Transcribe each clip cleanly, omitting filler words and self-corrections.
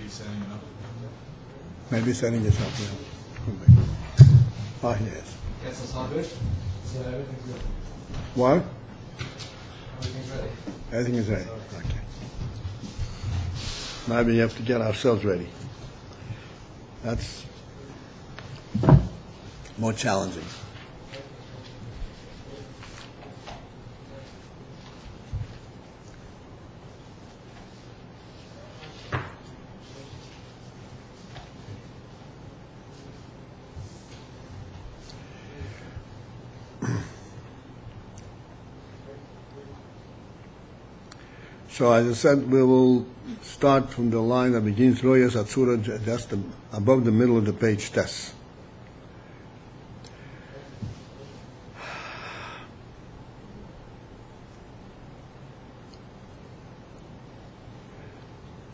Maybe setting it up. Maybe setting it up, yeah. Ah, yes. Yes, that's all good. So everything's good. What? Everything's ready. Everything is ready. Okay. Now we have to get ourselves ready. That's more challenging. So as I said, we will start from the line that begins Royas Atzura, just above the middle of the page, Tes.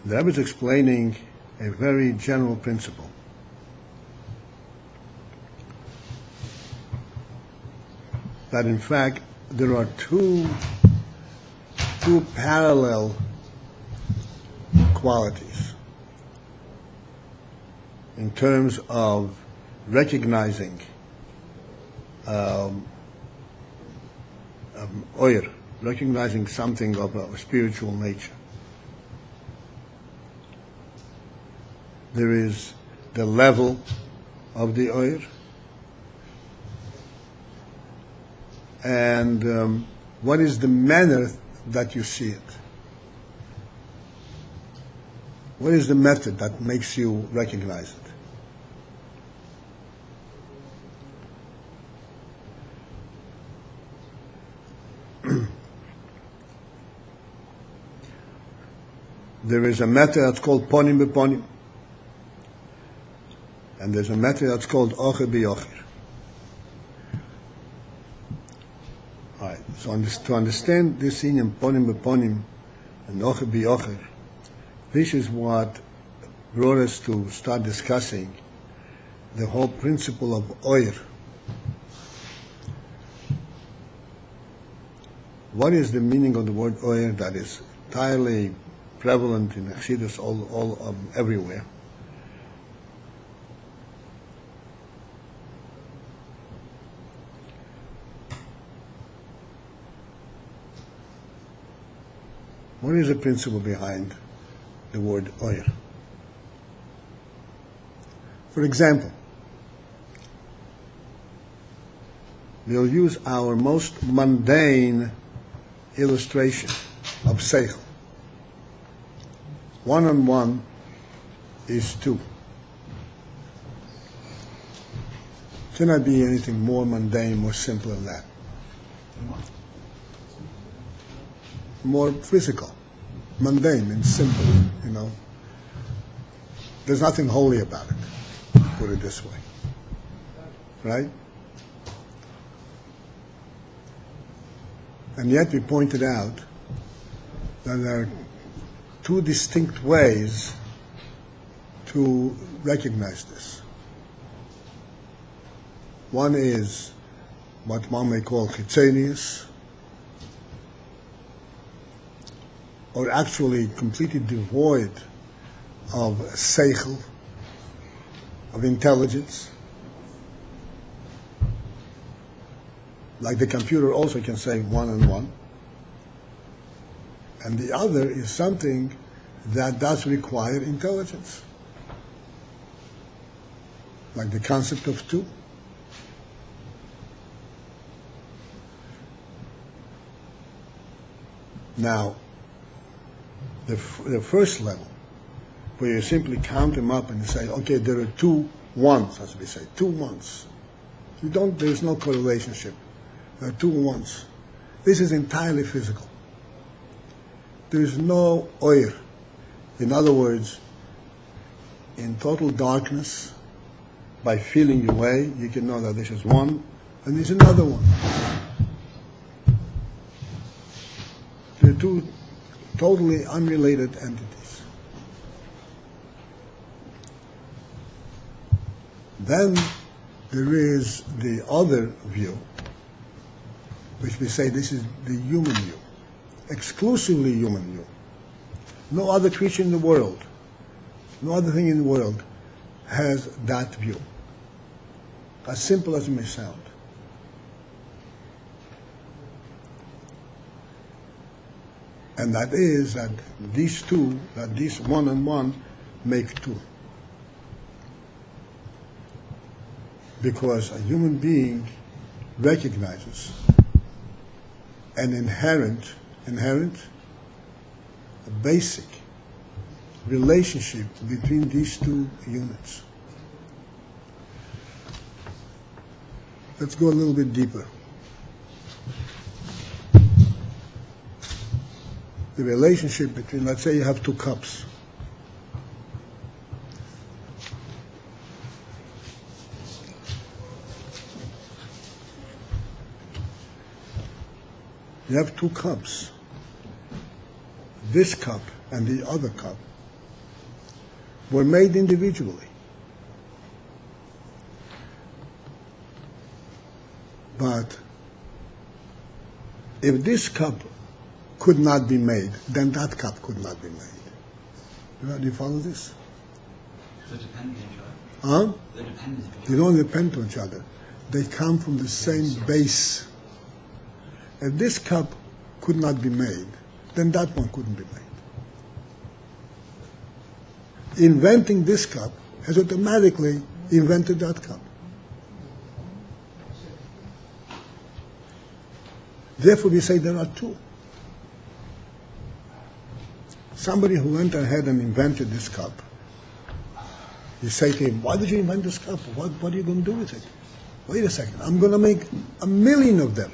The Rebbe is explaining a very general principle. That in fact there are two parallel qualities in terms of recognizing oyer, recognizing something of a spiritual nature. There is the level of the oyer, and what is the manner that you see it? What is the method that makes you recognize it? There is a method that's called ponim beponim, and there's a method that's called ocher b'yocher. All right. So to understand this in ponim beponim and ocher b'yocher, this is what brought us to start discussing the whole principle of oyer. What is the meaning of the word oyer that is entirely prevalent in Chassidus everywhere? What is the principle behind the word oyer? For example, we'll use our most mundane illustration of seichel. 1 on 1 is 2. Cannot be anything more mundane, more simple than that. More physical, mundane and simple, you know. There's nothing holy about it, put it this way. Right? And yet we pointed out that there are two distinct ways to recognize this. One is what one may call chitzonius, or actually completely devoid of seichel, of intelligence. Like the computer also can say 1 and 1. And the other is something that does require intelligence. Like the concept of 2. Now, the first level, where you simply count them up and you say, okay, there are 2 ones, as we say, 2 ones. There's no correlationship. There are 2 ones. This is entirely physical. There is no oyer. In other words, in total darkness, by feeling your way, you can know that this is 1 and this is another 1. They're 2 totally unrelated entities. Then there is the other view, which we say this is the human view, exclusively human view. No other creature in the world No other thing in the world has that view, as simple as it may sound. And that is that these two, that this one and one make two. Because a human being recognizes an inherent, a basic relationship between these two units. Let's go a little bit deeper. The relationship between, let's say you have two cups. You have two cups. This cup and the other cup were made individually. But if this cup could not be made, then that cup could not be made. Do you follow this? So depend on each Huh? other. They're dependent on each They don't depend on each other. They come from the same base. If this cup could not be made, then that one couldn't be made. Inventing this cup has automatically invented that cup. Therefore, we say there are two. Somebody who went ahead and invented this cup, you say to him, why did you invent this cup? What are you going to do with it? Wait a second, I'm going to make 1,000,000 of them.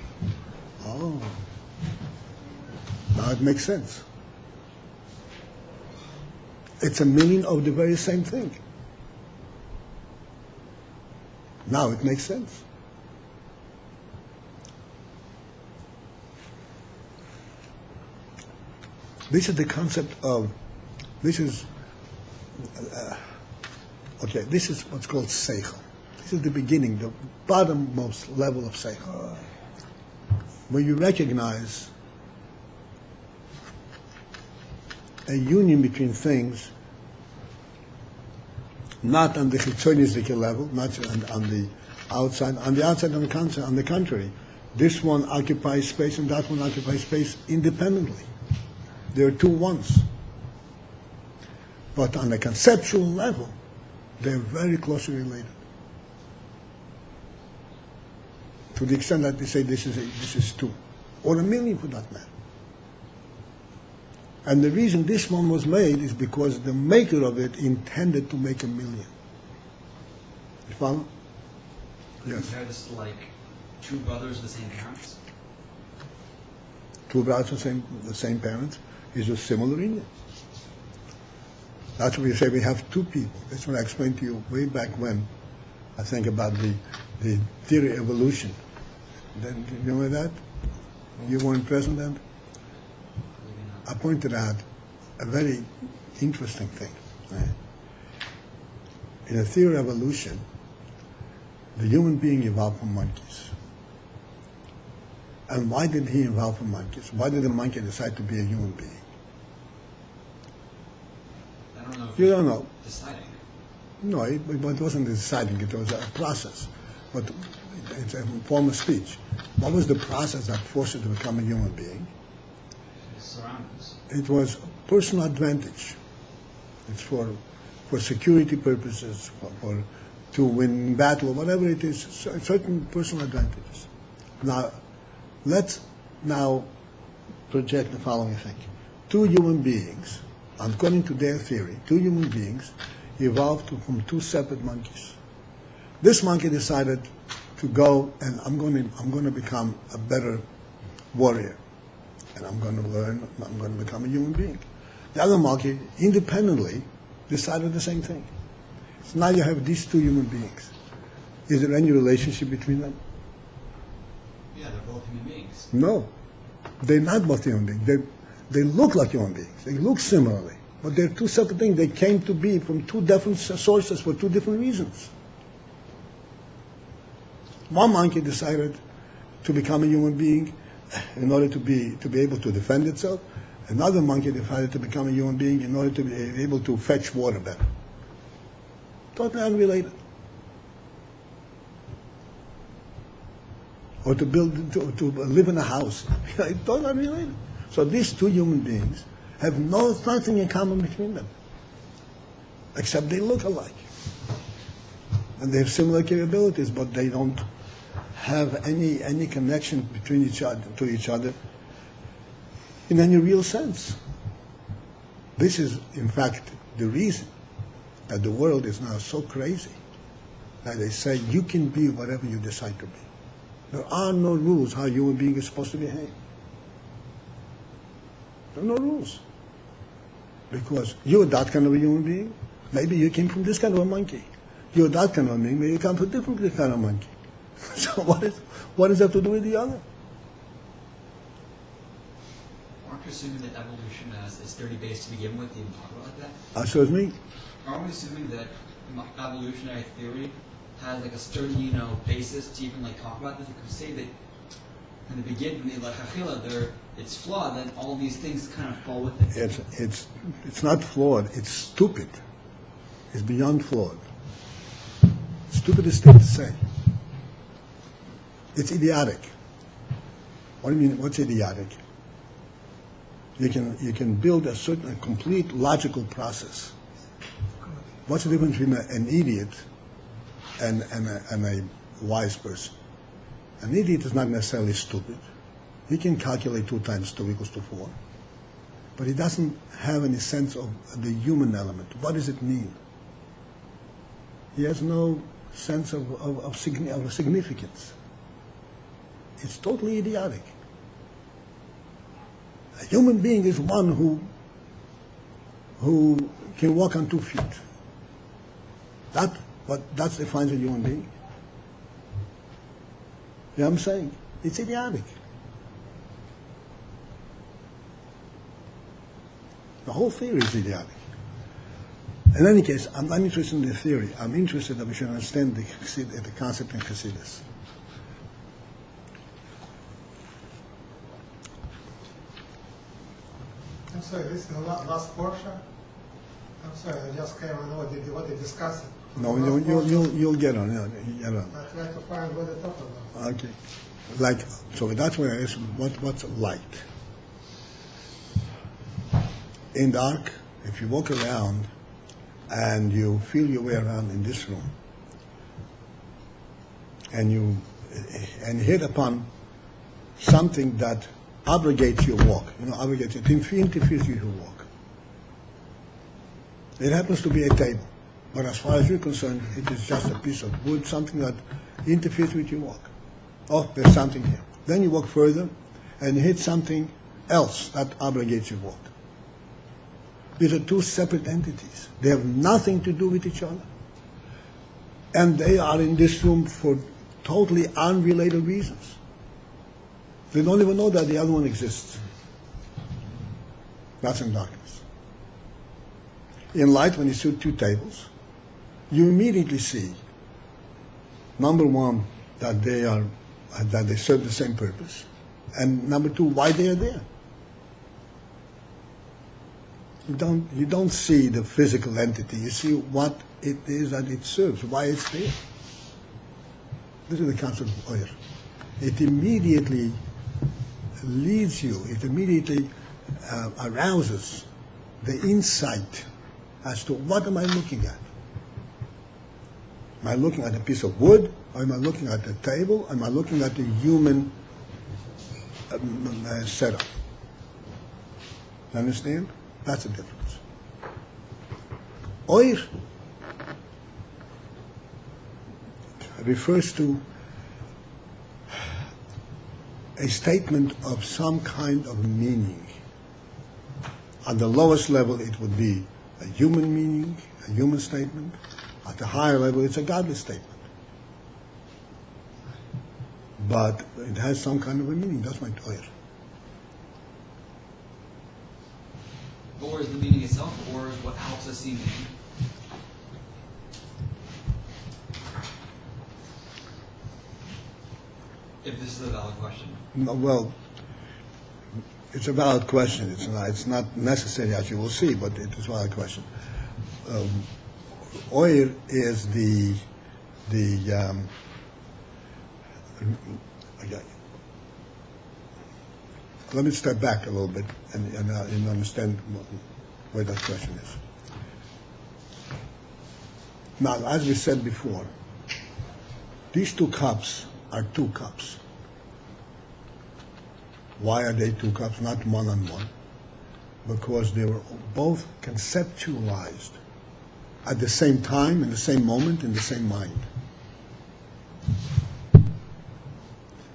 Oh, now it makes sense. It's 1,000,000 of the very same thing. Now it makes sense. This is the concept of, this is what's called seichel. This is the beginning, the bottommost level of seichel, where you recognize a union between things, not on the chitzonizdike level, not on the outside. On the outside, on the contrary, this one occupies space and that one occupies space independently. There are two ones. But on a conceptual level, they're very closely related. To the extent that they say this is two, or 1,000,000 for that matter. And the reason this one was made is because the maker of it intended to make 1,000,000. You follow? Yes. Compare this to like two brothers of the same parents. Two brothers of the same parents is a similar union. That's what we say we have two people. That's what I explained to you way back when, I think, about the theory of evolution. Then, do you remember that? You weren't present then? I pointed out a very interesting thing. Right? In the theory of evolution, the human being evolved from monkeys. And why did he evolve from monkeys? Why did the monkey decide to be a human being? I don't know. You don't know. Deciding. No, it wasn't deciding. It was a process. But it's a form of speech. What was the process that forced it to become a human being? His surroundings. It was personal advantage. It's for security purposes, to win battle, whatever it is, certain personal advantages. Now, let's now project the following thing. Two human beings, according to their theory, two human beings evolved from two separate monkeys. This monkey decided to go and I'm going to become a better warrior, and I'm going to learn. I'm going to become a human being. The other monkey independently decided the same thing. So now you have these two human beings. Is there any relationship between them? Yeah, they're both human beings. No, they're not both human beings. They look like human beings. They look similarly, but they're two separate things. They came to be from two different sources for two different reasons. One monkey decided to become a human being in order to be able to defend itself. Another monkey decided to become a human being in order to be able to fetch water better. Totally unrelated. Or to live in a house. Totally unrelated. So these two human beings have nothing in common between them, except they look alike. And they have similar capabilities, but they don't have any connection between each other in any real sense. This is, in fact, the reason that the world is now so crazy that they say you can be whatever you decide to be. There are no rules how a human being is supposed to behave. There are no rules. Because you're that kind of a human being. Maybe you came from this kind of a monkey. You're that kind of a being, maybe you come from a different kind of monkey. So what does that have to do with the other? Aren't you assuming that evolution is theory based to begin with, even talk about like that? So it's me. Aren't we assuming that evolutionary theory has like a sturdy, basis to even like talk about this? You could say that in the beginning, when the lachachila, it's flawed, then all these things kind of fall with it. It's not flawed. It's stupid. It's beyond flawed. Stupidest thing to say. It's idiotic. What do you mean? What's idiotic? You can build a complete logical process. What's the difference between an idiot and a wise person? An idiot is not necessarily stupid. He can calculate 2 times 2 equals to 4. But he doesn't have any sense of the human element. What does it mean? He has no sense of significance. It's totally idiotic. A human being is one who can walk on 2 feet. That defines a human being. You know what I'm saying? It's idiotic. The whole theory is idiotic. In any case, I'm not interested in the theory. I'm interested that we should understand the concept in Chassidus. I'm sorry, this is the last portion. I'm sorry, I just came and know what they discussed. No, you'll get on. Get on. I try to find what they talk about. Okay. So that's why I asked what's light. In dark, if you walk around and you feel your way around in this room, and you hit upon something that obligates your walk, it interferes with your walk. It happens to be a table, but as far as you're concerned, it is just a piece of wood, something that interferes with your walk. Oh, there's something here. Then you walk further and hit something else that obligates your walk. These are 2 separate entities. They have nothing to do with each other. And they are in this room for totally unrelated reasons. They don't even know that the other one exists. That's in darkness. In light, when you see 2 tables, you immediately see, number 1, that they serve the same purpose, and number 2, why they are there. You don't see the physical entity. You see what it is that it serves, why it's there. This is the concept of oir. It immediately leads you. It immediately arouses the insight as to what am I looking at. Am I looking at a piece of wood, or am I looking at a table? Am I looking at the human setup? You understand? That's the difference. Oir refers to a statement of some kind of meaning. At the lowest level, it would be a human meaning, a human statement. At the higher level, it's a godly statement. But it has some kind of a meaning. That's my oir. Or is the meaning itself, or is what helps us see meaning? If this is a valid question. No, well, it's a valid question. It's not necessary, as you will see, but it is a valid question. oil is okay. Let me step back a little bit and understand where that question is. Now, as we said before, these two cups are two cups. Why are they two cups, not one on one? Because they were both conceptualized at the same time, in the same moment, in the same mind.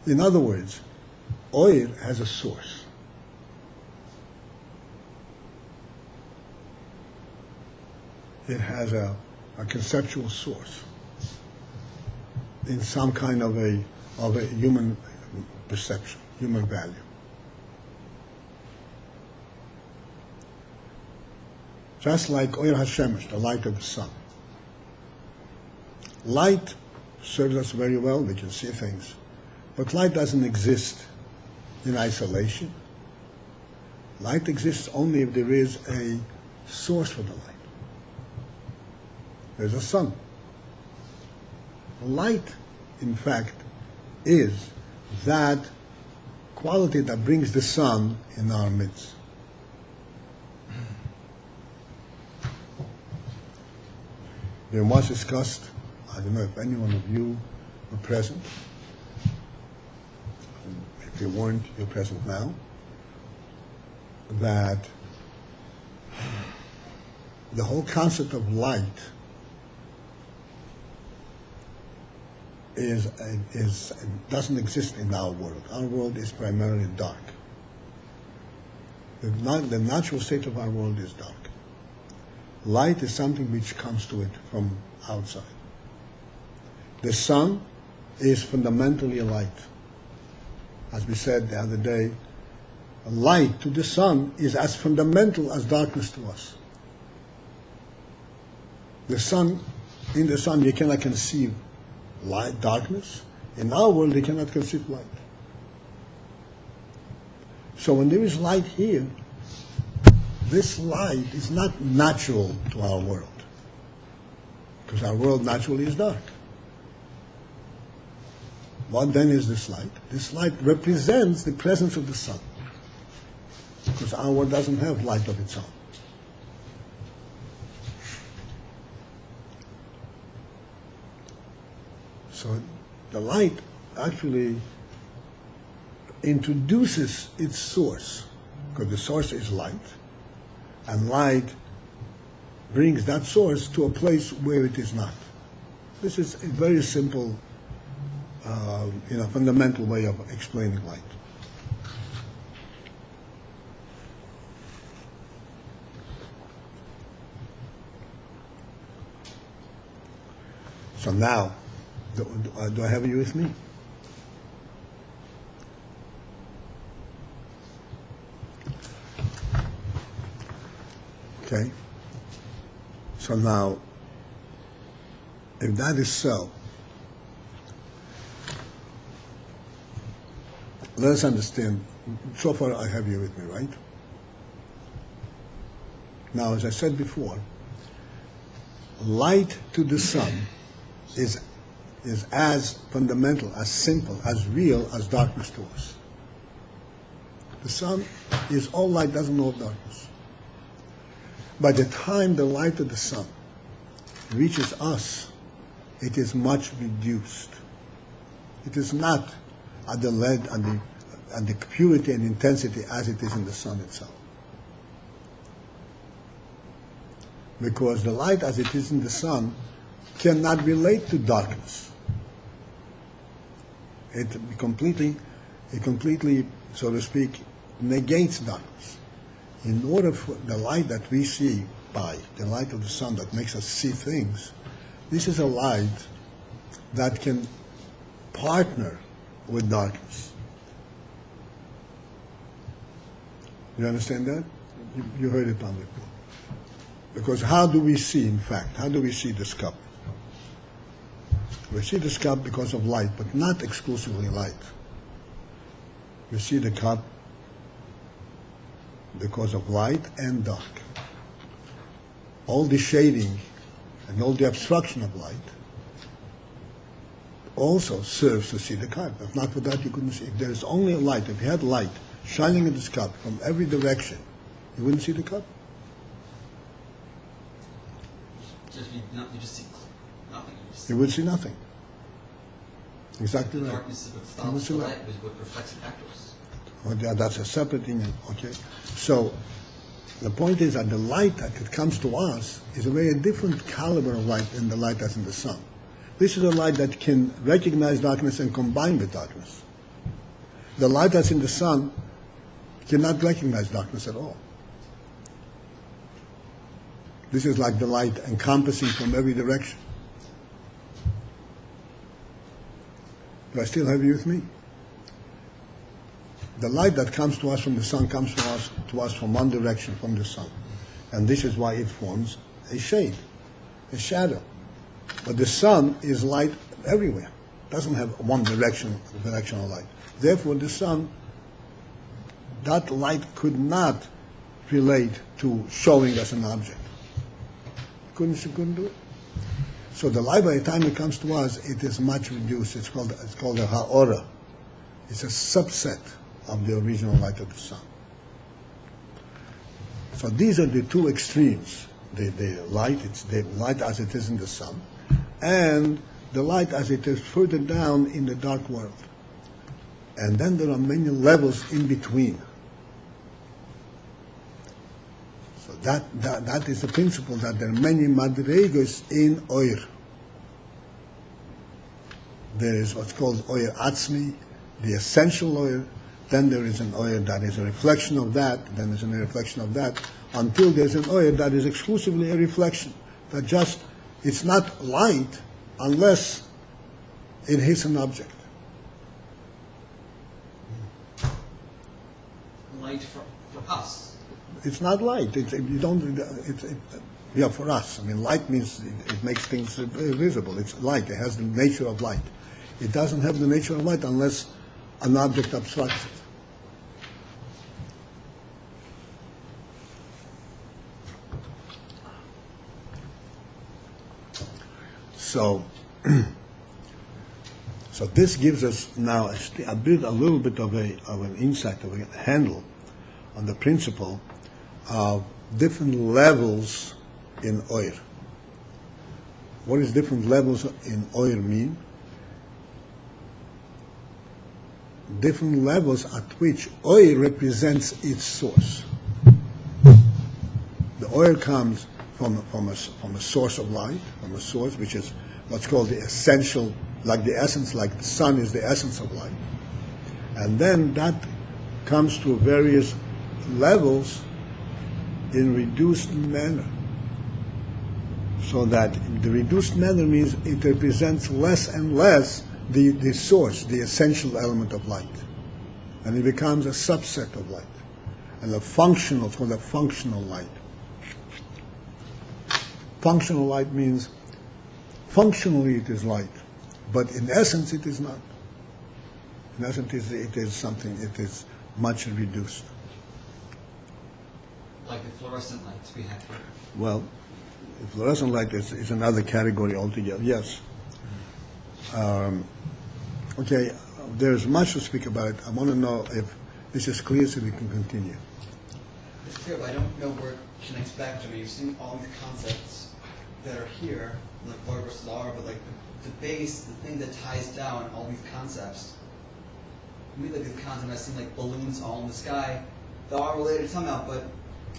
In other words, oil has a source. It has a conceptual source in some kind of a human perception, human value. Just like Oyer HaShemesh, the light of the sun. Light serves us very well, we can see things. But light doesn't exist in isolation. Light exists only if there is a source for the light. There's a sun. Light, in fact, is that quality that brings the sun in our midst. It was discussed, I don't know if any one of you were present. If you weren't, you're present now. That the whole concept of light doesn't exist in our world. Our world is primarily dark. The natural state of our world is dark. Light is something which comes to it from outside. The sun is fundamentally a light. As we said the other day, light to the sun is as fundamental as darkness to us. In the sun you cannot conceive light, darkness. In our world you cannot conceive light. So when there is light here, this light is not natural to our world, because our world naturally is dark. What then is this light? This light represents the presence of the sun, because our world doesn't have light of its own. So the light actually introduces its source, because the source is light. And light brings that source to a place where it is not. This is a very simple, fundamental way of explaining light. So now, do I have you with me? Okay. So now, if that is so, let us understand. So far, I have you with me, right? Now, as I said before, light to the sun is as fundamental, as simple, as real as darkness to us. The sun is all light, doesn't know of darkness. By the time the light of the sun reaches us, it is much reduced. It is not at the lead and the purity and intensity as it is in the sun itself. Because the light as it is in the sun cannot relate to darkness. It completely, so to speak, negates darkness. In order for the light that we see by the light of the sun that makes us see things, this is a light that can partner with darkness. You understand that? You heard it on before. Because how do we see, in fact, how do we see this cup? We see this cup because of light, but not exclusively light. We see the cup because of light and dark. All the shading and all the obstruction of light also serves to see the cup. If not for that, you couldn't see. If there is only light, if you had light shining in this cup from every direction, you wouldn't see the cup. You just see nothing. You would see nothing. Exactly the right. darkness is what stops the light, is what reflects it back to us. Oh, yeah, that's a separate thing. Okay, so the point is that the light that it comes to us is a very different caliber of light than the light that's in the sun. This is a light that can recognize darkness and combine with darkness. The light that's in the sun cannot recognize darkness at all. This is like the light encompassing from every direction. Do I still have you with me? The light that comes to us from the sun comes to us from one direction, from the sun. And this is why it forms a shade, a shadow. But the sun is light everywhere. It doesn't have one directional light. Therefore, the sun, that light could not relate to showing us an object. Couldn't do it. So the light, by the time it comes to us, it is much reduced. It's called a ha'ora. It's a subset of the original light of the sun. So these are the two extremes. The light, it's the light as it is in the sun, and the light as it is further down in the dark world. And then there are many levels in between. So that is the principle, that there are many madregas in oir. There is what's called oir atzmi, the essential oir. Then there is an oir that is a reflection of that. Then there's a reflection of that. Until there's an oir that is exclusively a reflection. That just, it's not light unless it hits an object. Light for us. It's not light. Yeah, for us. I mean, light means it makes things visible. It's light. It has the nature of light. It doesn't have the nature of light unless an object obstructs it. So this gives us now a little bit of an insight, of a handle on the principle of different levels in oir. What does different levels in oir mean? Different levels at which oir represents its source. The oir comes from a source of light, from a source which is what's called the essential, like the essence, like the sun is the essence of light. And then that comes to various levels in reduced manner. So that the reduced manner means it represents less and less the source, the essential element of light. And it becomes a subset of light. And it's called a functional light. Functional light means functionally it is light, but in essence it is not. In essence it is something, it is much reduced. Like the fluorescent lights we have here. Well, fluorescent light is another category altogether, yes. Okay, there's much to speak about it. I want to know if this is clear so we can continue. It's clear, but I don't know where it connects back to me. You've seen all these concepts that are here, like Lord versus R, but like the base, the thing that ties down all these concepts. To me, like these concepts, I see like balloons all in the sky. They're all related somehow, but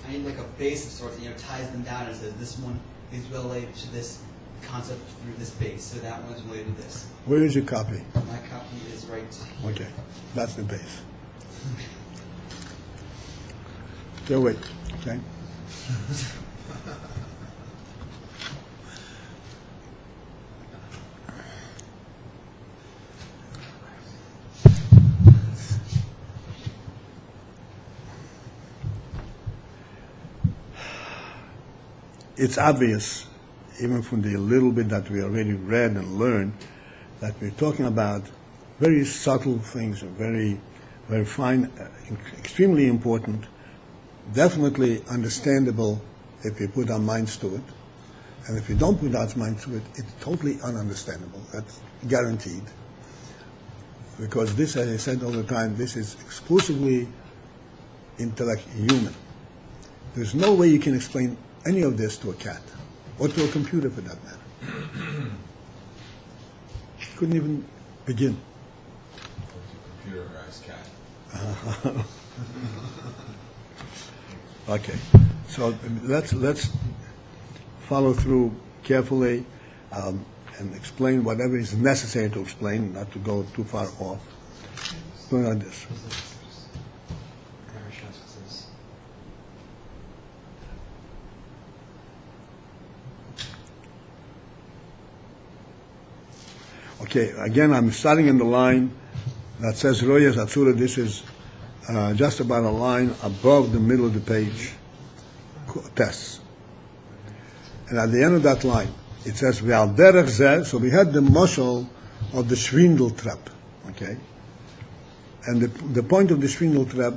I need like a base of sorts that ties them down and says this one is related to this concept through this base, so that one is related to this. Where is your copy? My copy is right here. Okay, that's the base. Okay, wait, okay? It's obvious, even from the little bit that we already read and learned, that we're talking about very subtle things, very, very fine, extremely important, definitely understandable if we put our minds to it, And if you don't put God's mind to it, it's totally ununderstandable. That's guaranteed. Because this, as I said all the time, this is exclusively human. There's no way you can explain any of this to a cat, or to a computer for that matter. Couldn't even begin. Computerized cat. Okay, so let's follow through carefully and explain whatever is necessary to explain, not to go too far off. Going on this. Okay, again, I'm starting in the line that says Roya Zatsura. This is just about a line above the middle of the page, tests. And at the end of that line, it says, Ve'al derech zeh, so we had the mashal of the Schwindel trap, okay? And the point of the Schwindel trap,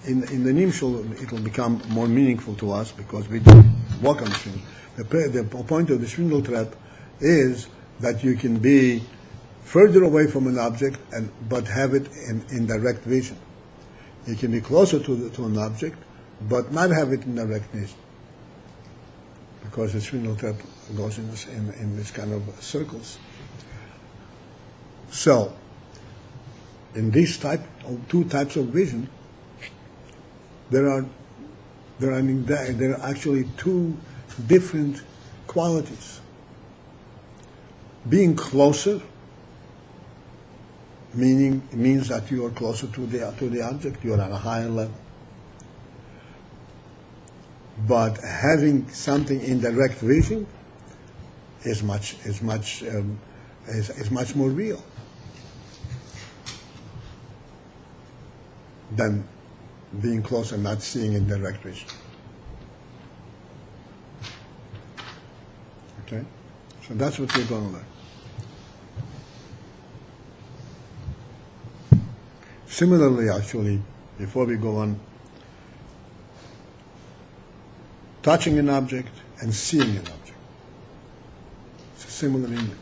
in the Nimshal, it will become more meaningful to us because we walk on the Schwindel. The point of the Schwindel trap is that you can be further away from an object, but have it in direct vision. You can be closer to an object, but not have it in direct vision. Because the Schwindel trap goes in this kind of circles. So, in these two types of vision, there are actually two different qualities. Being closer means that you are closer to the object, you are at a higher level. But having something in direct vision is much more real than being close and not seeing in direct vision. Okay, so that's what we're going to learn. Similarly, actually, before we go on, touching an object and seeing an object. It's a similar meaning.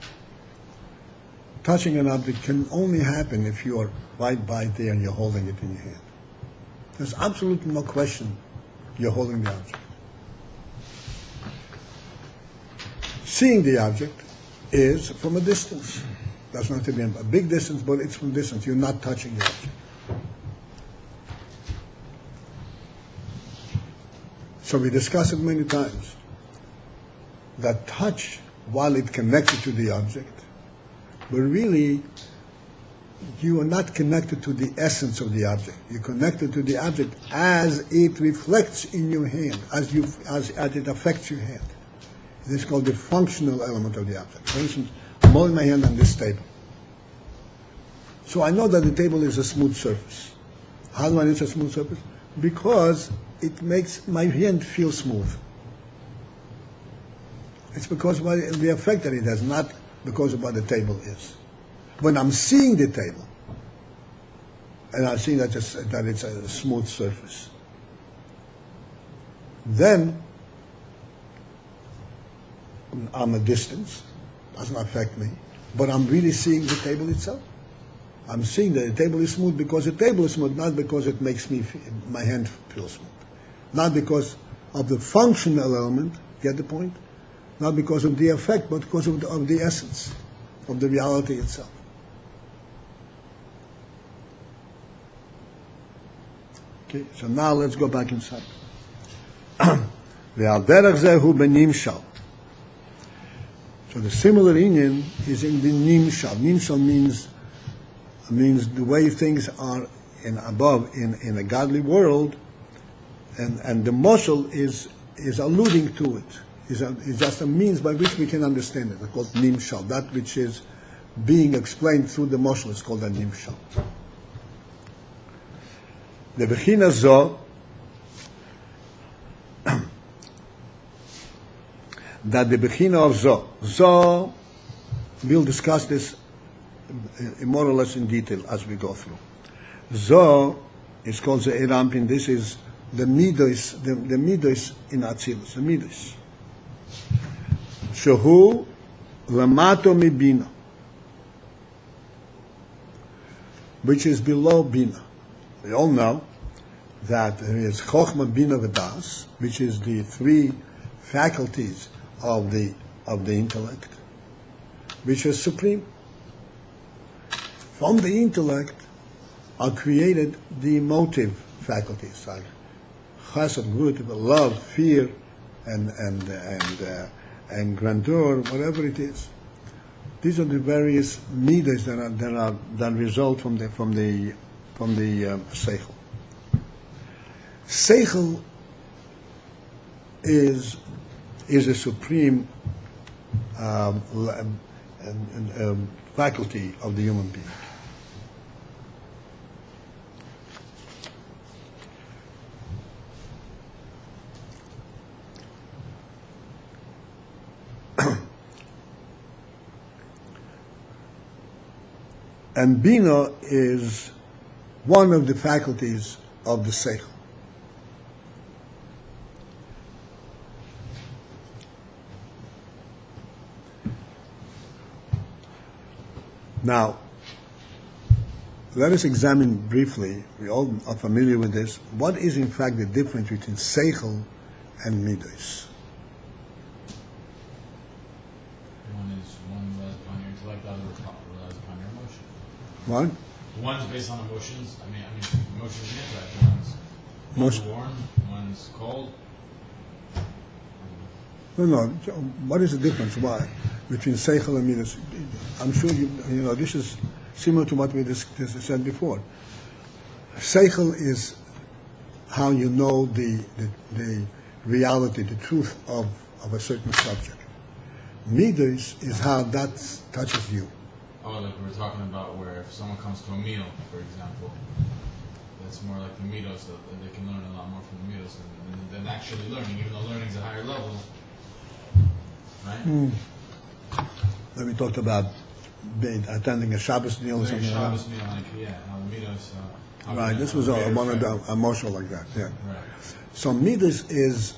Touching an object can only happen if you are right by there and you're holding it in your hand. There's absolutely no question you're holding the object. Seeing the object is from a distance. Doesn't have to be a big distance, but it's from distance. You're not touching the object. So we discussed it many times, that touch, while it connects you to the object, but really you are not connected to the essence of the object. You're connected to the object as it reflects in your hand, as it affects your hand. This is called the functional element of the object. For instance, I'm holding my hand on this table. So I know that the table is a smooth surface. How do I know it's a smooth surface? Because it makes my hand feel smooth. It's because of the effect that it has, not because of what the table is. When I'm seeing the table, and I see that it's a smooth surface, then I'm a distance, doesn't affect me, but I'm really seeing the table itself. I'm seeing that the table is smooth because the table is smooth, not because it makes my hand feel smooth. Not because of the functional element, get the point? Not because of the effect, but because of the essence, of the reality itself. Okay, so now let's go back inside. So the similar inyan is in the nimshal. Nimshal means the way things are above in a godly world, and the mashal is alluding to it. Is just a means by which we can understand it. It's called nimshal. That which is being explained through the mashal is called a nimshal. The bechina zo, that the bechina of zo, we'll discuss this more or less in detail as we go through. Zo is called the Erampin. This is the midos in Atzilus, the midos. Shehu lamato mi bina, which is below bina. We all know that there is chokhmah, bina, v'das, which is the three faculties of the intellect, which is supreme. From the intellect are created the emotive faculties, like chesed, good, love, fear, and grandeur, whatever it is. These are the various midas that result from the seichel. Seichel is a supreme faculty of the human being. And bina is one of the faculties of the seichel. Now, let us examine briefly, we all are familiar with this, what is in fact the difference between seichel and midos? One relies upon your intellect, the other relies upon your emotion. What? One's based on emotions. I mean, emotions and intellect. One's warm, one's cold. No. What is the difference? Why? Between seichel and midos? I'm sure you know this is similar to what we said before. Seichel is how you know the reality, the truth of a certain subject. Midos is how that touches you. Oh, like we were talking about where if someone comes to a meal, for example, that's more like the midos, that they can learn a lot more from the midos than actually learning, even though learning's a higher level. Right? Then we talked about attending a Shabbos meal or Like a something like Shabbos meal, how the midos... that. Right, this was one of the emotional like that, yeah. Right. So midas is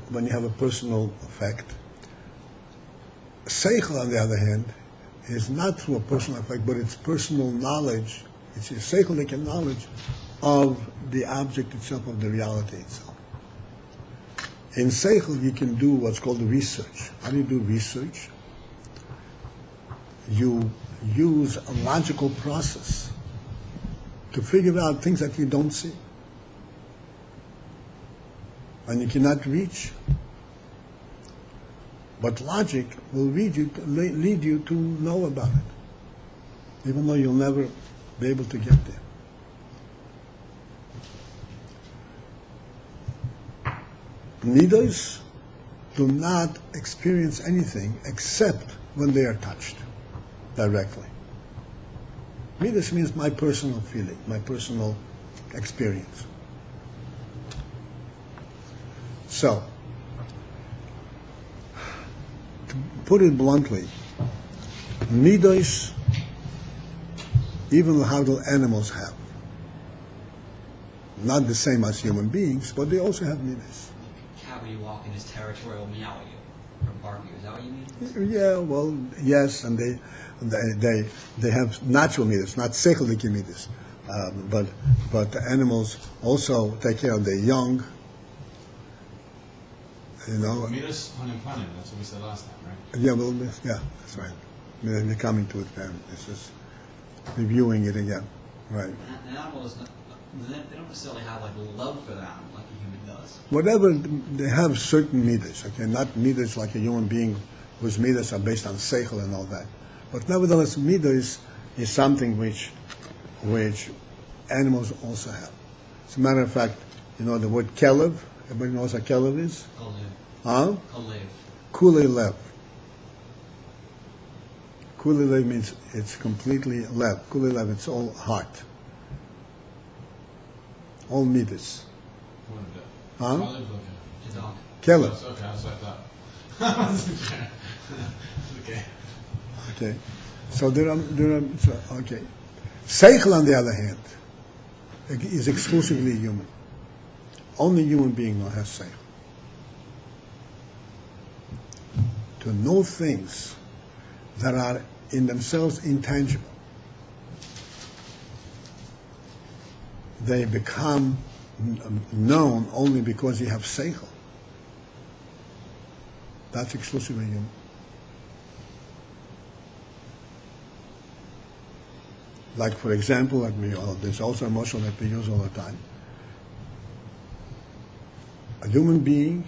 when you have a personal effect. Seichel, on the other hand, is not through a personal effect, but it's personal knowledge. It's a seichelic knowledge of the object itself, of the reality itself. In seichel, you can do what's called research. How do you do research? You use a logical process to figure out things that you don't see and you cannot reach. But logic will lead you to know about it, even though you'll never be able to get there. Midos do not experience anything except when they are touched directly. Midos means my personal feeling, my personal experience. So, to put it bluntly, midos, even how the animals have, not the same as human beings, but they also have midos. Cat, when you walk in his territory, will meow at you or bark at you. Is that what you mean? Yeah, well, yes, and they have natural midas, not seichelic midas, but the animals also take care of their young. You know. Midas, unemployed, that's what we said last time, right? Yeah, well, yeah, that's right. We're coming to it then. This is reviewing it again, right? An animal is not, they don't necessarily have like love for the animal like a human does. Whatever, they have certain midas, okay? Not midas like a human being whose midas are based on seichel and all that. But nevertheless, midas is something which animals also have. As a matter of fact, you know the word kelev? Everybody knows what kelev is? Kalev. Huh? Kalev. Kulei lev. Kulei lev means it's completely lev. Kulei lev, it's all heart. All midas. What is that? Huh? Olive, okay. It's a dog. Kelev. Okay, that's what I thought. Okay. Okay. So okay. Seichel, on the other hand, is exclusively human. Only human being has seichel. to know things that are in themselves intangible. They become known only because you have seichel. That's exclusively human. Like, for example, there's also a motion that we use all the time. A human being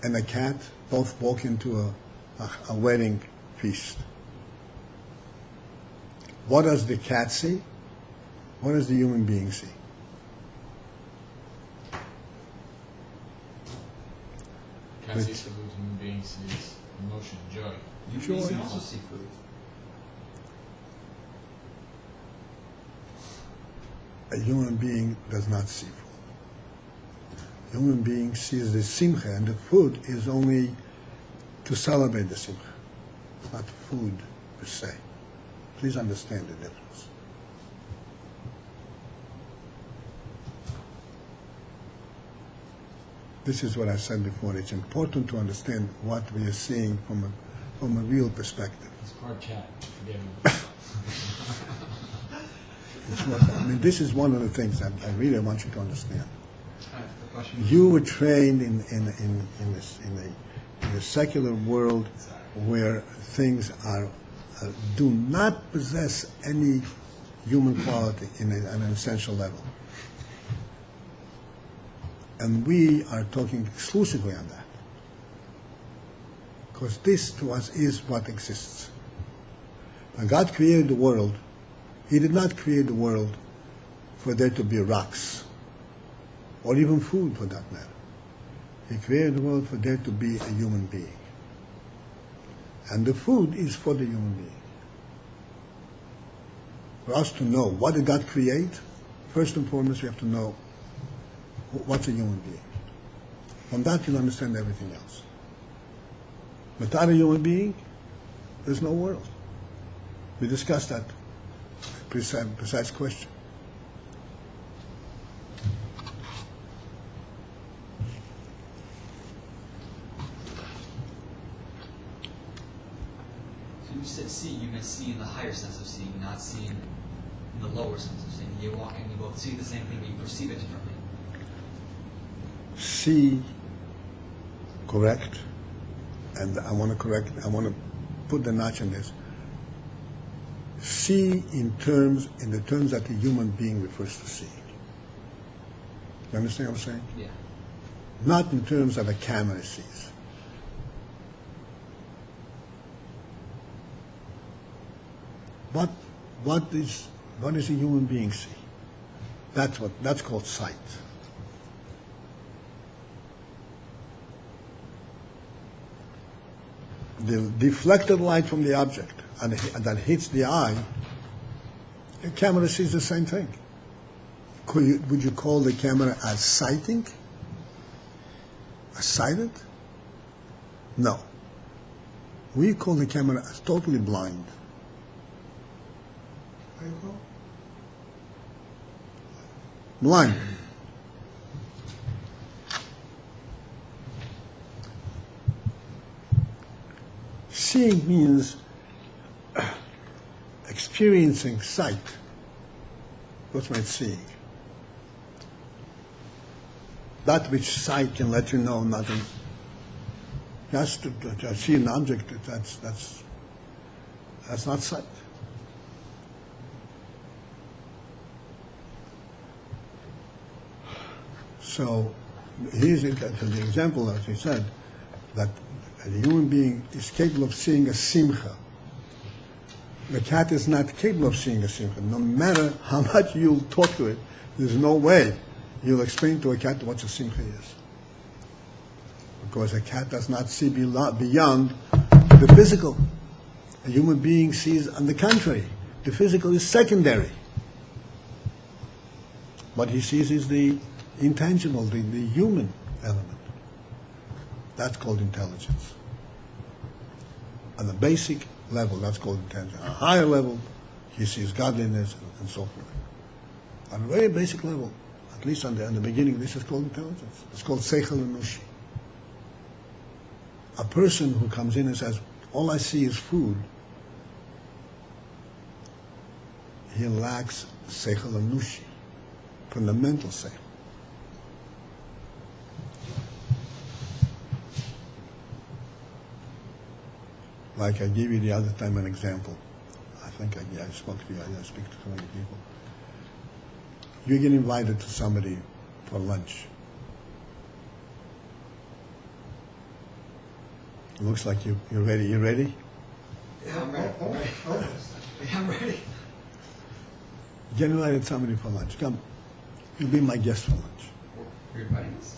and a cat both walk into a wedding feast. What does the cat see? What does the human being see? Cat sees food, human being sees emotion, joy. You Sure. can also see food. A human being does not see food. A human being sees the simcha, and the food is only to celebrate the simcha, not food per se. Please understand the difference. This is what I said before. It's important to understand what we are seeing from a real perspective. It's part cat. Forgive me. This is one of the things that I really want you to understand. The question. You were trained in a secular world where things do not possess any human quality on an essential level. And we are talking exclusively on that. Because this to us is what exists. When God created the world, He did not create the world for there to be rocks, or even food for that matter. He created the world for there to be a human being. And the food is for the human being. For us to know what did God create, first and foremost we have to know what's a human being. From that you'll understand everything else. Without a human being, there's no world. We discussed that precise question. So you said see, you meant see in the higher sense of seeing, not seeing in the lower sense of seeing. You're walking, you both see the same thing, but you perceive it differently. See, correct, and I want to put the notch in this. See in the terms that the human being refers to seeing. You understand what I'm saying? Yeah. Not in terms that a camera sees. What is a human being see? That's called sight. The deflected light from the object and that hits the eye, the camera sees the same thing. Would you call the camera as sighting? As sighted? No. We call the camera as totally blind. How you call? Blind. Seeing means experiencing sight. That's what it's seeing. That which sight can let you know nothing. Just to see an object, that's not sight. So here's the example, as we said, that the human being is capable of seeing a simcha. The cat is not capable of seeing a simcha. No matter how much you'll talk to it, there's no way you'll explain to a cat what a simcha is. Because a cat does not see beyond the physical. A human being sees on the contrary. The physical is secondary. What he sees is the intangible, the human element. That's called intelligence. On the basic level, that's called intelligence. On a higher level, he sees godliness and so forth. On a very basic level, at least on the beginning, this is called intelligence. It's called seichel enushi. a person who comes in and says, all I see is food, he lacks seichel anushi, fundamental seichel. Like I gave you the other time an example. I think I spoke to you, I speak to so many people. You get invited to somebody for lunch. It looks like you're ready. You ready? Yeah, I'm ready. I'm ready. Yeah, I'm ready. Get invited to somebody for lunch. Come. You'll be my guest for lunch. You're inviting us?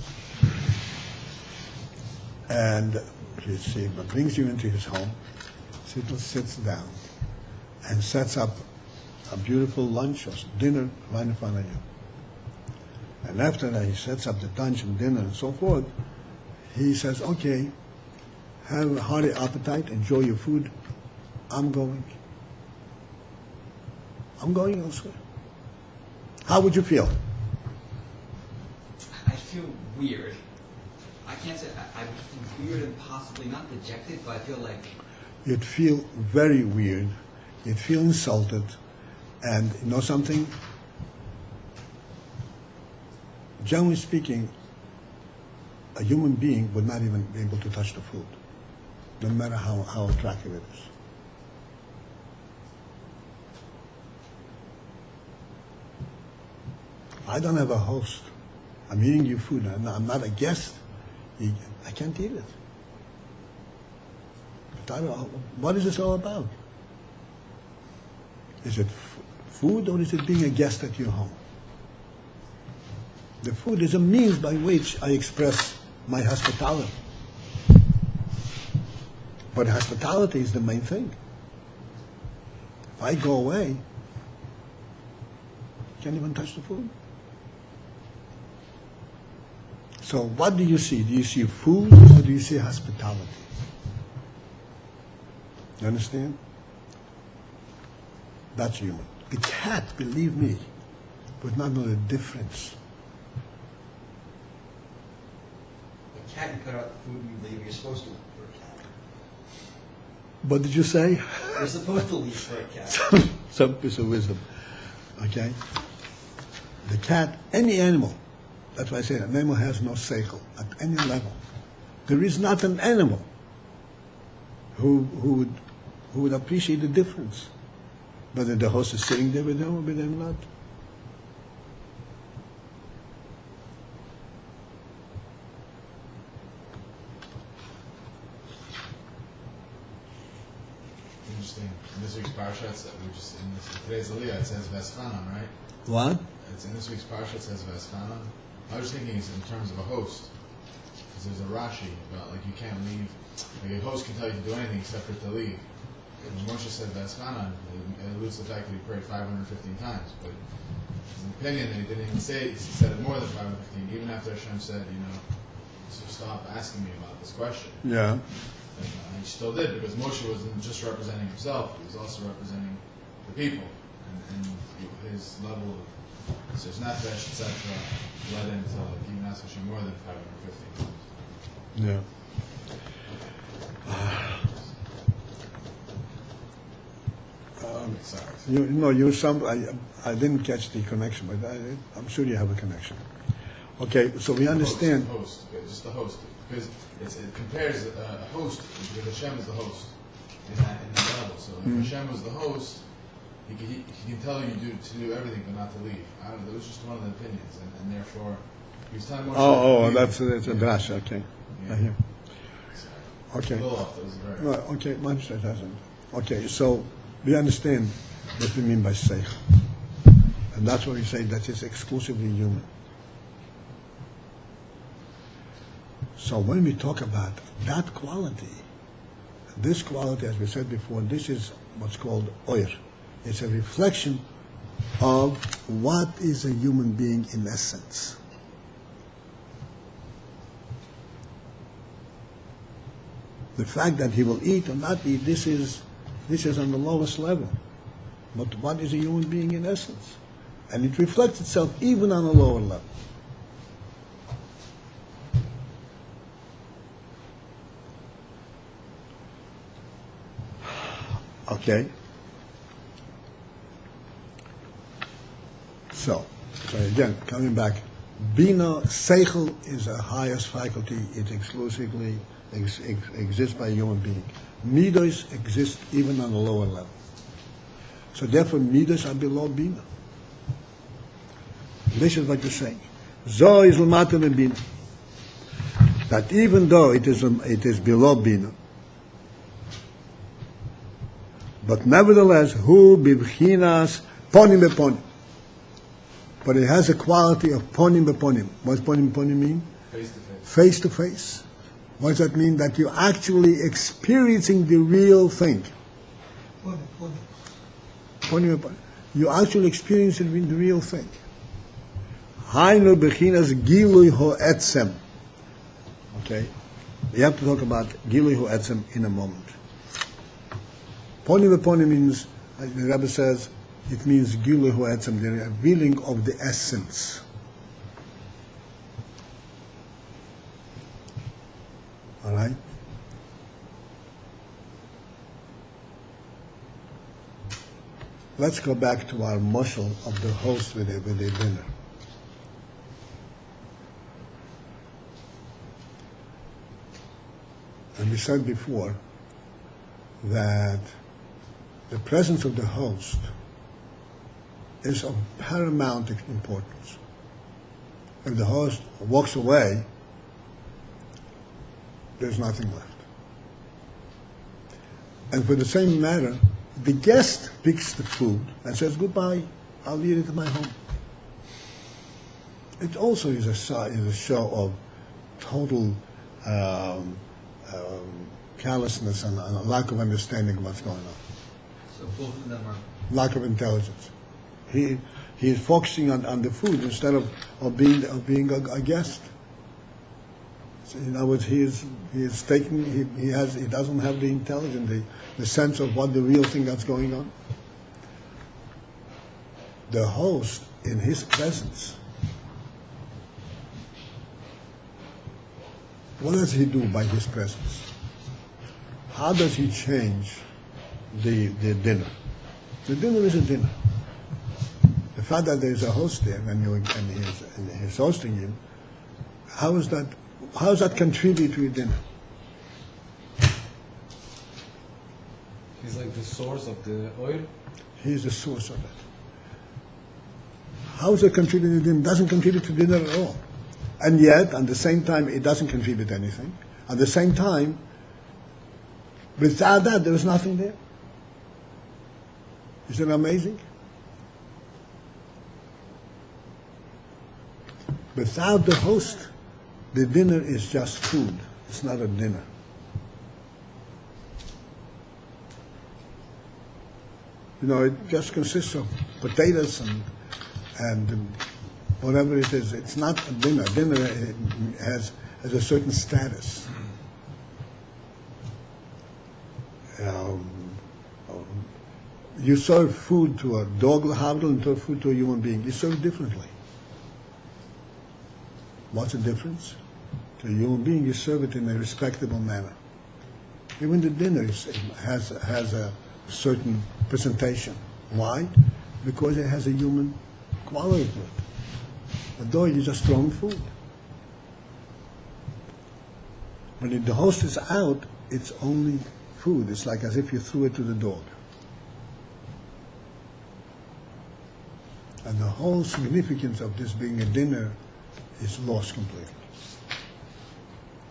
And he brings you into his home, sits down, and sets up a beautiful lunch or dinner right in front of you. And after that, he sets up the lunch and dinner and so forth. He says, okay, have a hearty appetite, enjoy your food. I'm going elsewhere. How would you feel? I feel weird. I can't say I would feel weird and possibly not dejected, but I feel like You'd feel very weird. You'd feel insulted. And you know something? Generally speaking, a human being would not even be able to touch the food, no matter how attractive it is. I don't have a host. I'm eating your food. I'm not a guest. I can't eat it. But I don't, what is this all about? Is it food or is it being a guest at your home? The food is a means by which I express my hospitality. But hospitality is the main thing. If I go away, you can't even touch the food. So what do you see? Do you see food or do you see hospitality? You understand? That's human. The cat, believe me, would not know the difference. A cat, you cut out the food and you leave. You're supposed to leave for a cat. What did you say? You're supposed to leave for a cat. Some piece of wisdom. Okay? The cat, any animal, that's why I say an animal has no seichel at any level. There is not an animal who would appreciate the difference, whether the host is sitting there with them or with them not. Interesting. In this week's parsha, today's Aliyah, it says Veschanan, right? What? It's in this week's parsha, it says Veschanan. I was thinking it's in terms of a host. Because there's a Rashi about, like, you can't leave. Like, a host can tell you to do anything except for to leave. And when Moshe said Veschanan, it alludes to the fact that he prayed 515 times. But his opinion that he didn't even say it, he said it more than 515, even after Hashem said, so stop asking me about this question. Yeah. And he still did, because Moshe wasn't just representing himself, he was also representing the people. And his level of his nefesh, etc., led him to even ask Hashem more than 550 times. Yeah. Sorry. I didn't catch the connection, but I'm sure you have a connection. Okay, so we understand. Host, just the host, because it compares a host, because Hashem is the host in that level. So if Hashem was the host, he can tell you to do everything but not to leave. I don't know, that was just one of the opinions, and therefore he was telling Moshe. That's a drash. Okay. Yeah. I hear. A Okay. little off. That was very. No, okay, my mistake hasn't. Okay, so we understand what we mean by seich. And that's what we say that is exclusively human. So when we talk about that quality, this quality, as we said before, this is what's called oir. It's a reflection of what is a human being in essence. The fact that he will eat or not eat, this is on the lowest level. But what is a human being in essence? And it reflects itself even on a lower level. Okay? So again, coming back, Bina, Seichel is the highest faculty. It exclusively exists by a human being. Midos exist even on a lower level. So therefore, Midos are below Bina. This is what you're saying. Zo is l'mata min Bina. That even though it is below Bina, but nevertheless, hu bibchinas ponim beponim. But it has a quality of ponim beponim. What does ponim beponim mean? Face to face. Face to face. What does that mean? That you're actually experiencing the real thing. Ponim beponim. You're actually experiencing the real thing. Hainu b'chinas gilui ho'etzem. Okay? We have to talk about gilui ho'etzem in a moment. Ponim beponim means, like the Rebbe says, it means gilui ho'etzem, the revealing of the essence. All right? Let's go back to our mushal of the host with a dinner. And we said before that the presence of the host is of paramount importance. If the host walks away, there's nothing left. And for the same matter, the guest picks the food and says, goodbye, I'll eat it at my home. It also is a show of total callousness and a lack of understanding of what's going on. So both of them are. Lack of intelligence. He is focusing on the food instead of being a guest. So in other words, he doesn't have the intelligence, the sense of what the real thing that's going on. The host, in his presence, what does he do by his presence? How does he change the dinner? The dinner is a dinner. The fact that there is a host there and he's hosting you, how does that contribute to your dinner? He's like the source of the oil. He's the source of it. How does it contribute to dinner? It doesn't contribute to dinner at all. And yet, at the same time, it doesn't contribute anything. At the same time, without that, there is nothing there. Isn't it amazing? Without the host, the dinner is just food. It's not a dinner. You know, it just consists of potatoes and whatever it is. It's not a dinner. Dinner has a certain status. You serve food to a dog and serve food to a human being. You serve differently. What's the difference? To a human being, you serve it in a respectable manner. Even the dinner has a certain presentation. Why? Because it has a human quality to it. A dog, you just throw food. When the host is out, it's only food. It's like as if you threw it to the dog. And the whole significance of this being a dinner is lost completely.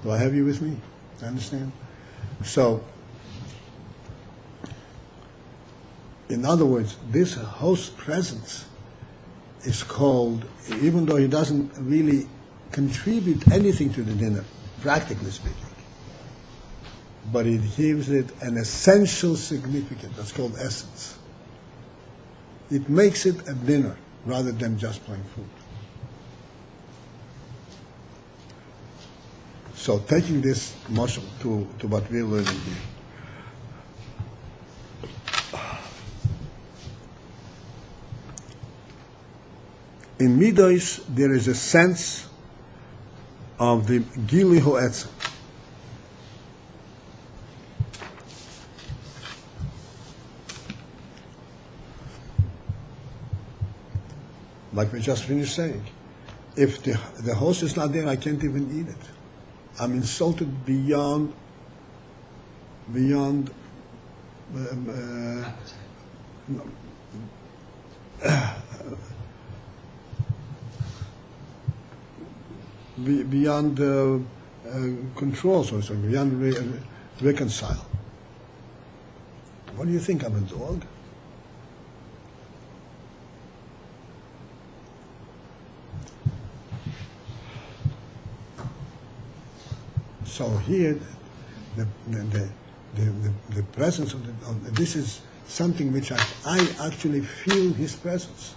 Do I have you with me? Understand? So, in other words, this host presence is called, even though he doesn't really contribute anything to the dinner, practically speaking, but it gives it an essential significance. That's called essence. It makes it a dinner rather than just plain food. So taking this mashal to what we're learning here. In Midos, there is a sense of the Gili Ho'etzem. like we just finished saying. If the host is not there, I can't even eat it. I'm insulted beyond beyond control, so to speak, beyond reconcile. What do you think? I'm a dog? So here, the presence of this is something which I actually feel his presence,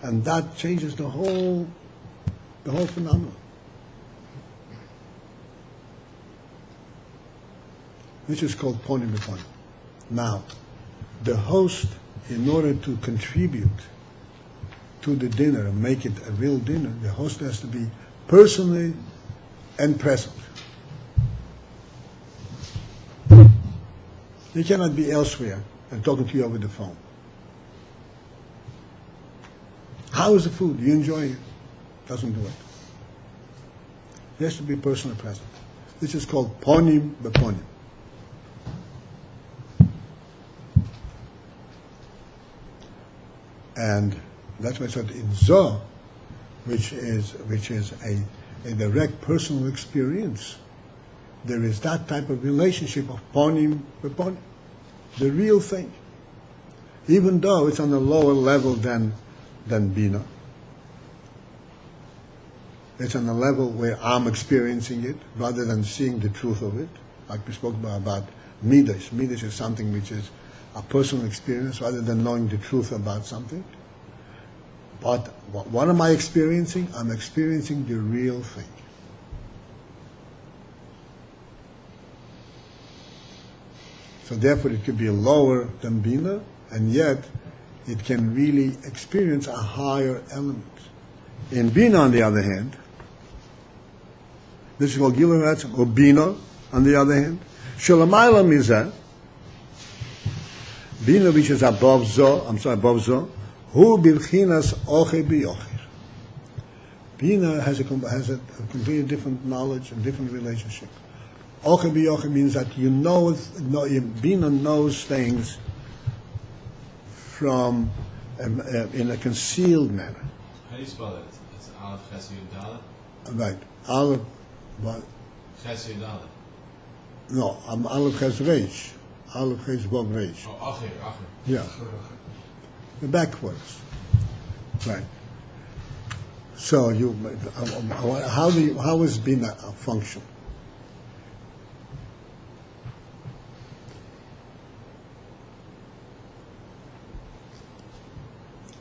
and that changes the whole phenomenon. Which is called ponim b'ponim. Now, the host, in order to contribute to the dinner and make it a real dinner, the host has to be personally and present. He cannot be elsewhere and talking to you over the phone. How is the food? You enjoy it? Doesn't do it. He has to be personally present. This is called ponim b'ponim. And that's why I said in Zoh, which is a direct personal experience, there is that type of relationship of ponim b'ponim, the real thing. Even though it's on a lower level than Bina. It's on a level where I'm experiencing it rather than seeing the truth of it. Like we spoke about Midas. Midas is something which is a personal experience rather than knowing the truth about something. But what am I experiencing? I'm experiencing the real thing. So therefore it could be lower than Bina, and yet it can really experience a higher element. In Bina, on the other hand, this is called Gilurat, or Bina, on the other hand, Shalamayla Mizah, Bina, which is above Zoh, Hu Bilchinas Oche B'Yocher. Bina has a completely different knowledge and different relationship. Oche B'Yocher means that Bina knows things from in a concealed manner. How do you spell that? It's Aleph Ches Yud Dalet? Right. Aleph, what? Ches Yud Dalet. No, I'm Aleph Ches Reish. Aleph Ches Vav Reish. Oh, Acher. Yeah. The backwards. Right. So how is Bina a function?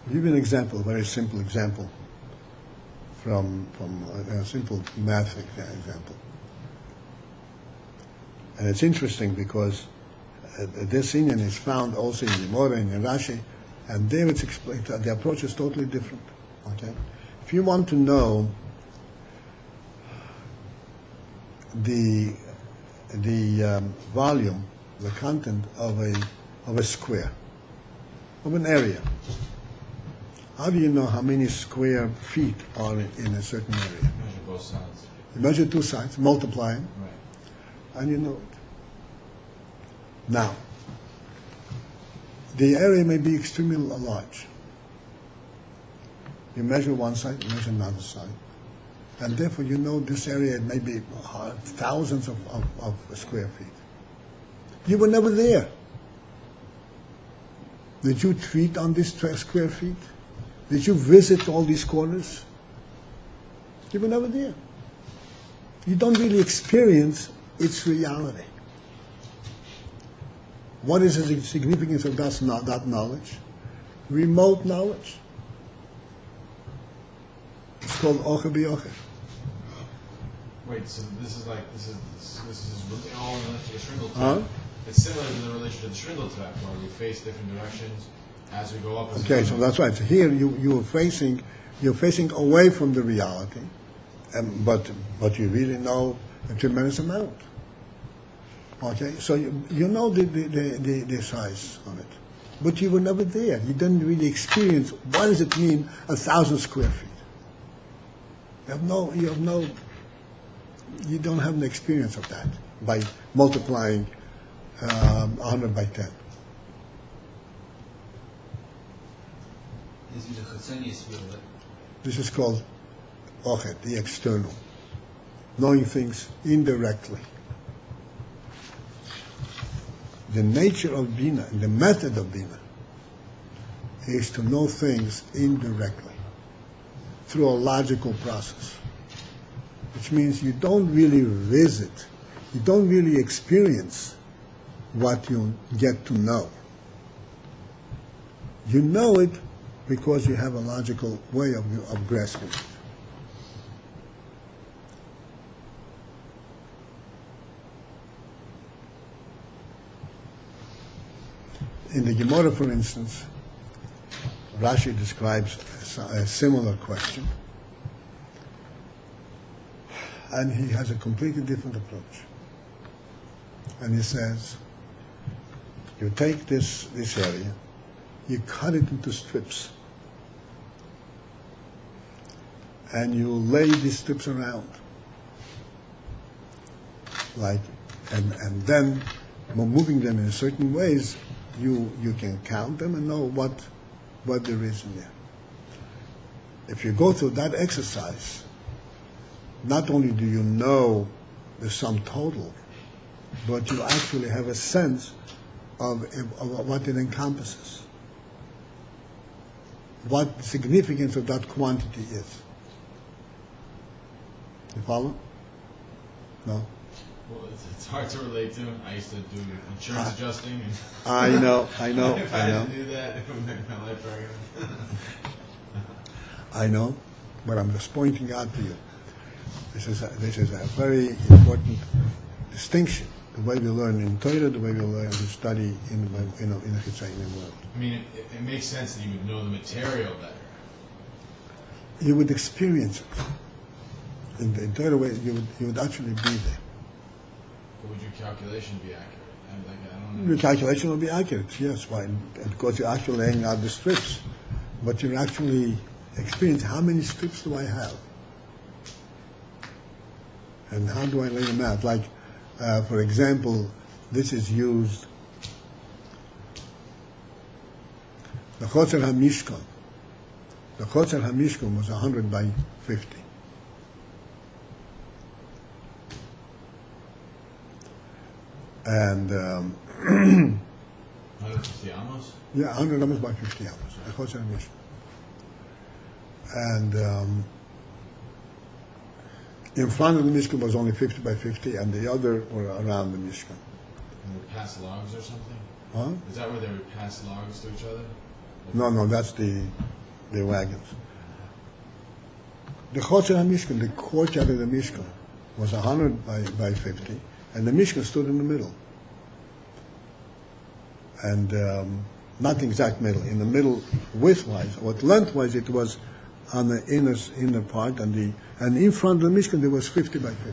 I'll give you an example, a very simple example from a simple math example. And it's interesting because this Indian is found also in Gemara and in Rashi, and there it's explained. The approach is totally different. Okay, if you want to know the volume, the content of a square, of an area, how do you know how many square feet are in a certain area? Measure both sides. You measure two sides, multiply them, Right. and you know it. Now, the area may be extremely large. You measure one side, you measure another side. And therefore you know this area may be thousands of square feet. You were never there. Did you treat on this square feet? Did you visit all these corners? You were never there. You don't really experience its reality. What is the significance of that knowledge? Remote knowledge. It's called Ocher B'Yocher. Wait, so this is all in relation to the Shringle Huh? trap. It's similar to the relation to the Shringle trap, where we face different directions as we go up. Okay, so that's right. So here you're facing away from the reality, but you really know a tremendous amount. Okay, so you know the size of it. But you were never there. You didn't really experience what does it mean 1,000 square feet. You don't have an experience of that by multiplying 100 by 10. This is called ochet, the external, knowing things indirectly. The nature of Bina, the method of Bina, is to know things indirectly through a logical process, which means you don't really visit, you don't really experience what you get to know. You know it because you have a logical way of grasping it. In the Gemara, for instance, Rashi describes a similar question, and he has a completely different approach. And he says, you take this area, you cut it into strips, and you lay these strips around, and then moving them in certain ways, you can count them and know what there is in there. If you go through that exercise, not only do you know the sum total, but you actually have a sense of what it encompasses, what the significance of that quantity is. You follow? No? Well, it's hard to relate to. I used to do insurance adjusting. And I know. if I had to do that, it would make my life very I know, but I'm just pointing out to you. This is a very important distinction. The way we learn in Torah, the way we learn to study in the Chitzayim world. I mean, it makes sense that you would know the material better. You would experience it. In the Torah way, you would actually be there. But would your calculation be accurate? I don't know. Your calculation will be accurate, yes. Why? Because you're actually laying out the strips. But you're actually experiencing how many strips do I have? And how do I lay them out? Like, for example, this is used, the Chotzer HaMishkan. The Chotzer HaMishkan was 100 by 50. And 150 amos? yeah, 100 amos by 50 amos. The Chotzer HaMishkan. And in front of the Mishkan was only 50 by 50, and the other were around the Mishkan. And would pass logs or something? Huh? Is that where they would pass logs to each other? No, that's the wagons. The Chotzer HaMishkan, the courtyard of the Mishkan, was 100 by 50, and the Mishkan stood in the middle. And not the exact middle, in the middle width-wise, what length-wise it was on the inner part, and in front of the Mishkan there was 50 by 50.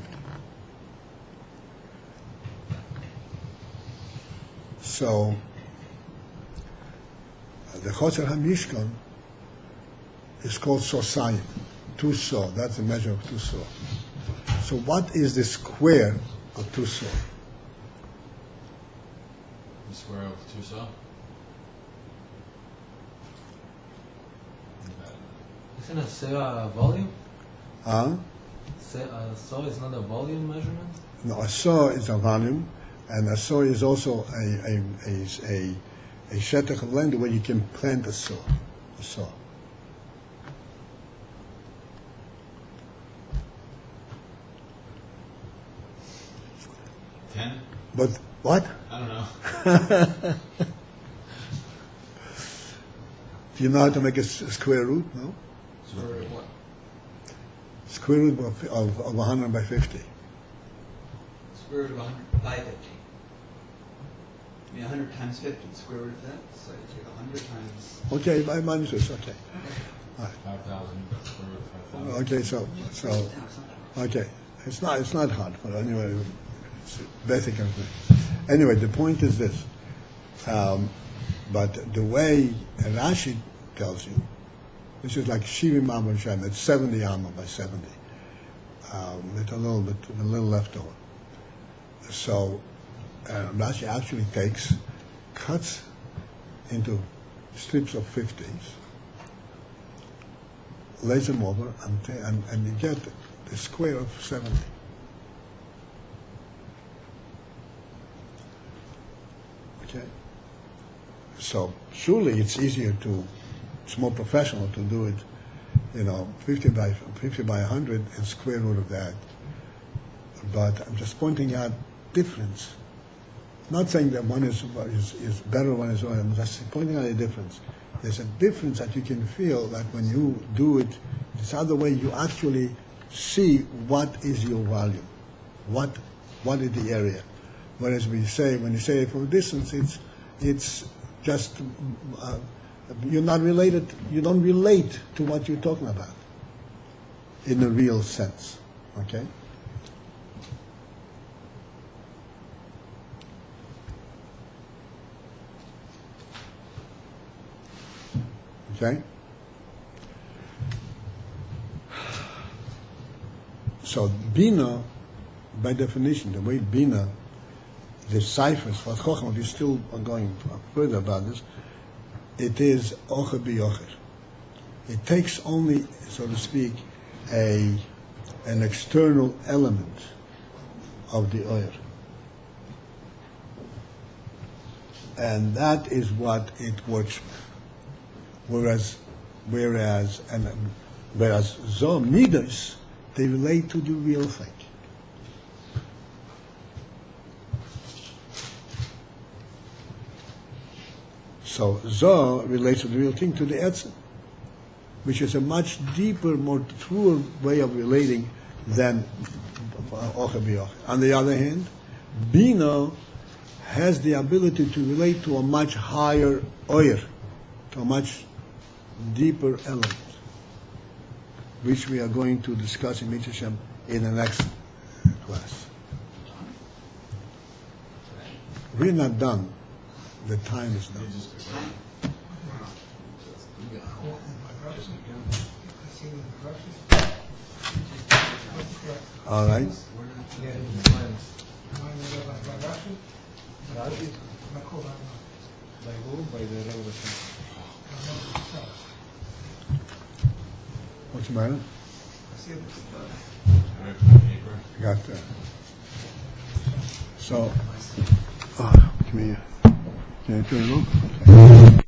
So the Chotzer HaMishkan is called Sosayim, 2 saw. That's the measure of 2 saw. So what is the square of 2 saw? The square of 2 saw? Isn't a saw a volume? Huh? A saw is not a volume measurement? No, a saw is a volume, and a saw is also a shetach of land where you can plant a saw. A saw. $10? But what? I don't know. Do you know how to make a square root? No? Square root of what? Square root of 100 by 50. Square root of 100 by 50. I mean, 100 times 50, square root of that. So you take 100 times. Okay, by minus this, okay. 5,000, square root of 5,000. Okay, so okay. It's not hard, but anyway, it's basic. Anyway, the point is this. But the way Rashi tells you, this is like Shivim Amar Shem, it's 70 Amar by 70, with a little left over. So Rashi actually cuts into strips of 50s, lays them over, and you get the square of 70. Okay? So surely it's easier it's more professional to do it, 50 by 100 and square root of that. But I'm just pointing out difference. Not saying that one is better, one is wrong. I'm just pointing out a difference. There's a difference that you can feel that when you do it this other way, you actually see what is your value, what is the area. Whereas when you say it from a distance, it's just you're not related. You don't relate to what you're talking about in a real sense. Okay. Okay? So Bina, by definition, the way Bina deciphers what Chochmah, we're still going further about this, it is Ocher B'Yocher. It takes only, so to speak, an external element of the Oyer. And that is what it works with. Whereas Zoh Midas, they relate to the real thing. So Zoh relates to the real thing, to the Etzem, which is a much deeper, more truer way of relating than Ocher B'Yocher. On the other hand, Bina has the ability to relate to a much higher Oyer, to a much deeper element, which we are going to discuss in Mitzvah Shem in the next class. We're not done. The time is done. All right. By who? By the Revelation. What's the matter? Got that. So, come here. Can I turn it on? Okay.